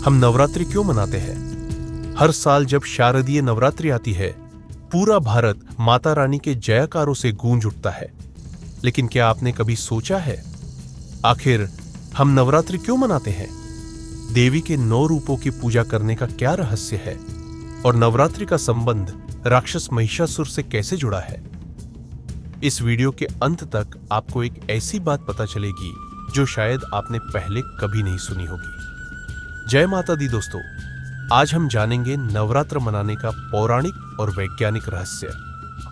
हम नवरात्रि क्यों मनाते हैं? हर साल जब शारदीय नवरात्रि आती है, पूरा भारत माता रानी के जयकारों से गूंज उठता है। लेकिन क्या आपने कभी सोचा है, आखिर हम नवरात्रि क्यों मनाते हैं? देवी के 9 रूपों की पूजा करने का क्या रहस्य है? और नवरात्रि का संबंध राक्षस महिषासुर से कैसे जुड़ा है? इस वीडियो के अंत तक आपको एक ऐसी बात पता चलेगी जो शायद आपने पहले कभी नहीं सुनी होगी। जय माता दी दोस्तों, आज हम जानेंगे नवरात्र मनाने का पौराणिक और वैज्ञानिक रहस्य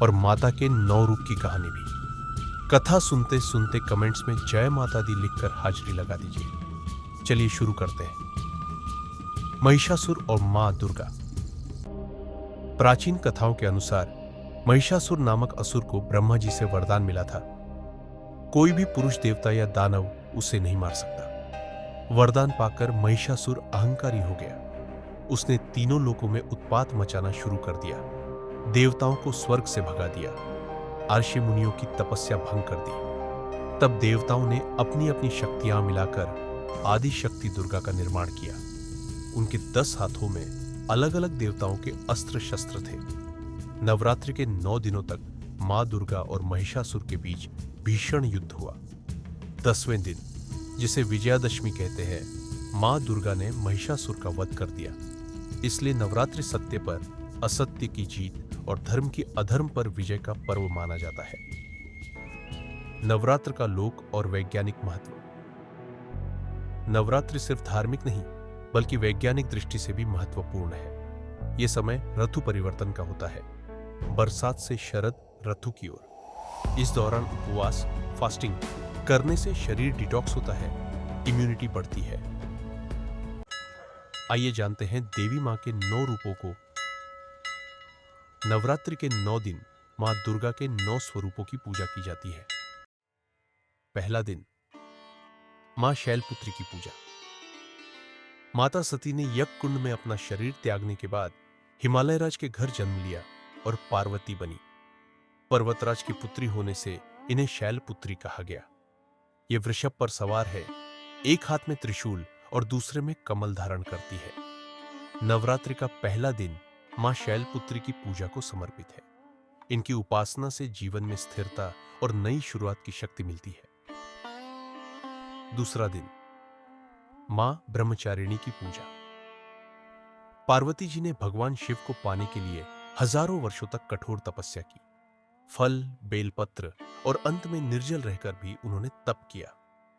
और माता के 9 रूप की कहानी भी। कथा सुनते सुनते कमेंट्स में जय माता दी लिखकर हाजिरी लगा दीजिए। चलिए शुरू करते हैं। महिषासुर और मां दुर्गा। प्राचीन कथाओं के अनुसार महिषासुर नामक असुर को ब्रह्मा जी से वरदान मिला था। कोई भी पुरुष देवता या दानव उसे नहीं मार सकता। वरदान पाकर महिषासुर अहंकारी हो गया। उसने तीनों लोकों में उत्पात मचाना शुरू कर दिया। देवताओं को स्वर्ग से भगा दिया। अर्षि मुनियों की तपस्या भंग कर दी। तब देवताओं ने अपनी अपनी शक्तियां मिलाकर आदि शक्ति दुर्गा का निर्माण किया। उनके 10 हाथों में अलग अलग देवताओं के अस्त्र शस्त्र थे। नवरात्रि के 9 दिनों तक मां दुर्गा और महिषासुर के बीच भीषण युद्ध हुआ। 10वें दिन, जिसे विजयादशमी कहते हैं, मां दुर्गा ने महिषासुर का वध कर दिया। इसलिए नवरात्रि सत्य पर असत्य की जीत और धर्म की अधर्म पर विजय का पर्व माना जाता है। नवरात्र का लोक और वैज्ञानिक महत्व। नवरात्रि सिर्फ धार्मिक नहीं बल्कि वैज्ञानिक दृष्टि से भी महत्वपूर्ण है। यह समय ऋतु परिवर्तन का होता है, बरसात से शरद ऋतु की ओर। इस दौरान उपवास फास्टिंग करने से शरीर डिटॉक्स होता है, इम्यूनिटी बढ़ती है। आइए जानते हैं देवी मां के 9 रूपों को। नवरात्रि के 9 दिन मां दुर्गा के 9 स्वरूपों की पूजा की जाती है। पहला दिन, मां शैलपुत्री की पूजा। माता सती ने यज्ञ कुंड में अपना शरीर त्यागने के बाद हिमालय राज के घर जन्म लिया और पार्वती बनी। पर्वतराज की पुत्री होने से इन्हें शैलपुत्री कहा गया। ये वृषभ पर सवार है, एक हाथ में त्रिशूल और दूसरे में कमल धारण करती है। नवरात्रि का पहला दिन मां शैलपुत्री की पूजा को समर्पित है। इनकी उपासना से जीवन में स्थिरता और नई शुरुआत की शक्ति मिलती है। दूसरा दिन, मां ब्रह्मचारिणी की पूजा। पार्वती जी ने भगवान शिव को पाने के लिए हजारों वर्षों तक कठोर तपस्या की। फल, बेलपत्र और अंत में निर्जल रहकर भी उन्होंने तप किया।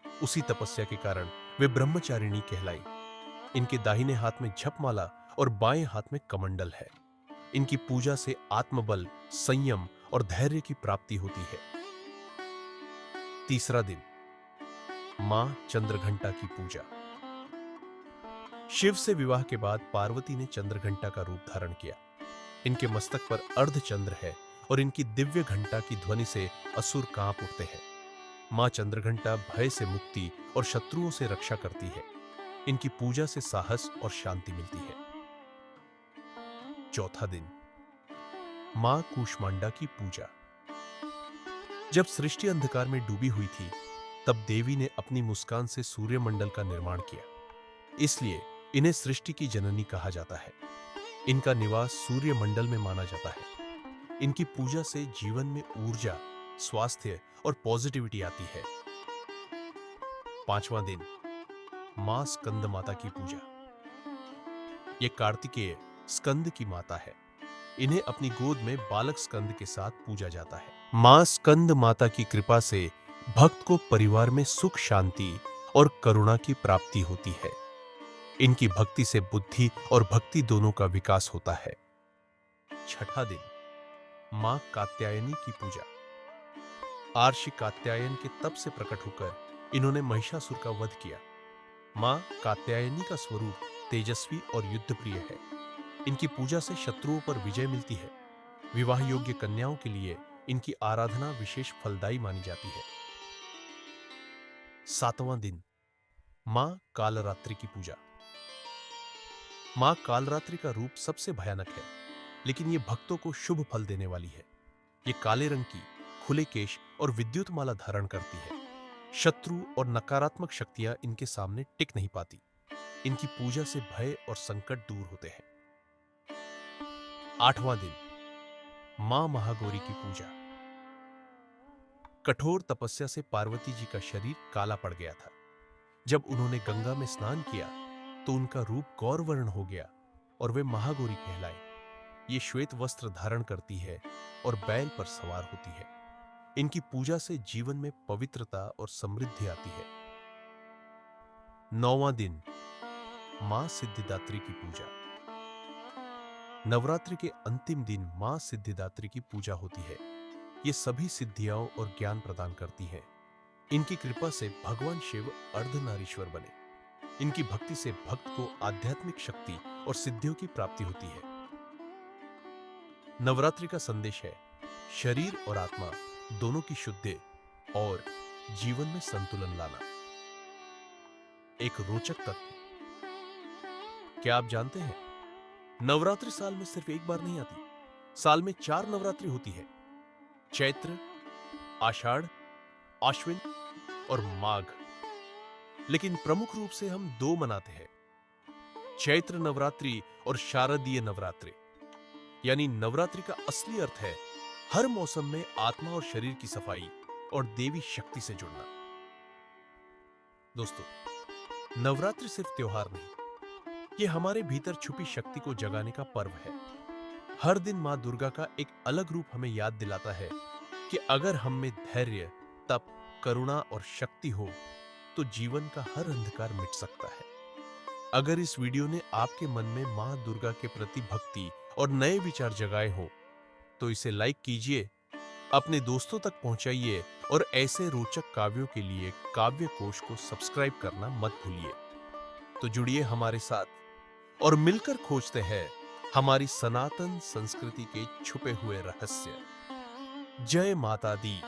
उसी तपस्या के कारण वे ब्रह्मचारिणी कहलाई। इनके दाहिने हाथ में जपमाला और बाएं हाथ में कमंडल है। इनकी पूजा से आत्मबल, संयम और धैर्य की प्राप्ति होती है। तीसरा दिन, मां चंद्रघंटा की पूजा। शिव से विवाह के बाद पार्वती ने चंद्रघंटा का रूप धारण किया। इनके मस्तक पर अर्धचंद्र है और इनकी दिव्य घंटा की ध्वनि से असुर कांप उठते हैं। मां चंद्रघंटा भय से मुक्ति और शत्रुओं से रक्षा करती है। इनकी पूजा से साहस और शांति मिलती है। चौथा दिन, मां कूष्मांडा की पूजा। जब सृष्टि अंधकार में डूबी हुई थी, तब देवी ने अपनी मुस्कान से सूर्यमंडल का निर्माण किया। इसलिए इन्हें सृष्टि की जननी कहा जाता है। इनका निवास सूर्यमंडल में माना जाता है। इनकी पूजा से जीवन में ऊर्जा, स्वास्थ्य और पॉजिटिविटी आती है। पांचवां दिन, मां स्कंद माता की पूजा। यह कार्तिकेय स्कंद की माता है। इन्हें अपनी गोद में बालक स्कंद के साथ पूजा जाता है। मां स्कंद माता की कृपा से भक्त को परिवार में सुख, शांति और करुणा की प्राप्ति होती है। इनकी भक्ति से बुद्धि और भक्ति दोनों का विकास होता है। छठा दिन, मां कात्यायनी की पूजा। आर्षि कात्यायन के तप से प्रकट होकर इन्होंने महिषासुर का वध किया। मां कात्यायनी का स्वरूप तेजस्वी और युद्धप्रिय है। इनकी पूजा से शत्रुओं पर विजय मिलती है। विवाह योग्य कन्याओं के लिए इनकी आराधना विशेष फलदायी मानी जाती है। सातवां दिन, मां कालरात्रि की पूजा। मां कालरात्रि का रूप सबसे भयानक है, लेकिन ये भक्तों को शुभ फल देने वाली है। ये काले रंग की, खुले केश और विद्युत माला धारण करती है। शत्रु और नकारात्मक शक्तियां इनके सामने टिक नहीं पाती। इनकी पूजा से भय और संकट दूर होते हैं। 8वां दिन, मां महागौरी की पूजा। कठोर तपस्या से पार्वती जी का शरीर काला पड़ गया था। जब उन्होंने गंगा में स्नान किया तो उनका रूप गौरवर्ण हो गया और वे महागौरी कहलाए। ये श्वेत वस्त्र धारण करती है और बैल पर सवार होती है। इनकी पूजा से जीवन में पवित्रता और समृद्धि आती है। 9वां दिन, मां सिद्धिदात्री की पूजा। नवरात्रि के अंतिम दिन मां सिद्धिदात्री की पूजा होती है। ये सभी सिद्धियां और ज्ञान प्रदान करती हैं। इनकी कृपा से भगवान शिव अर्धनारीश्वर बने। इनकी भक्ति से भक्त को आध्यात्मिक शक्ति और सिद्धियों की प्राप्ति होती है। नवरात्रि का संदेश है शरीर और आत्मा दोनों की शुद्धि और जीवन में संतुलन लाना। एक रोचक तथ्य, क्या आप जानते हैं नवरात्रि साल में सिर्फ एक बार नहीं आती। साल में 4 नवरात्रि होती है, चैत्र, आषाढ़, आश्विन और माघ। लेकिन प्रमुख रूप से हम 2 मनाते हैं, चैत्र नवरात्रि और शारदीय नवरात्रि। यानी नवरात्रि का असली अर्थ है हर मौसम में आत्मा और शरीर की सफाई और देवी शक्ति से जुड़ना। दोस्तों, नवरात्रि सिर्फ त्योहार नहीं, ये हमारे भीतर छुपी शक्ति को जगाने का पर्व है। हर दिन मां दुर्गा का एक अलग रूप हमें याद दिलाता है कि अगर हम में धैर्य, तप, करुणा और शक्ति हो तो जीवन का हर अंधकार मिट सकता है। अगर इस वीडियो ने आपके मन में मां दुर्गा के प्रति भक्ति और नए विचार जगाए हो तो इसे लाइक कीजिए, अपने दोस्तों तक पहुंचाइए और ऐसे रोचक काव्यों के लिए काव्य कोश को सब्सक्राइब करना मत भूलिए। तो जुड़िए हमारे साथ और मिलकर खोजते हैं हमारी सनातन संस्कृति के छुपे हुए रहस्य। जय माता दी।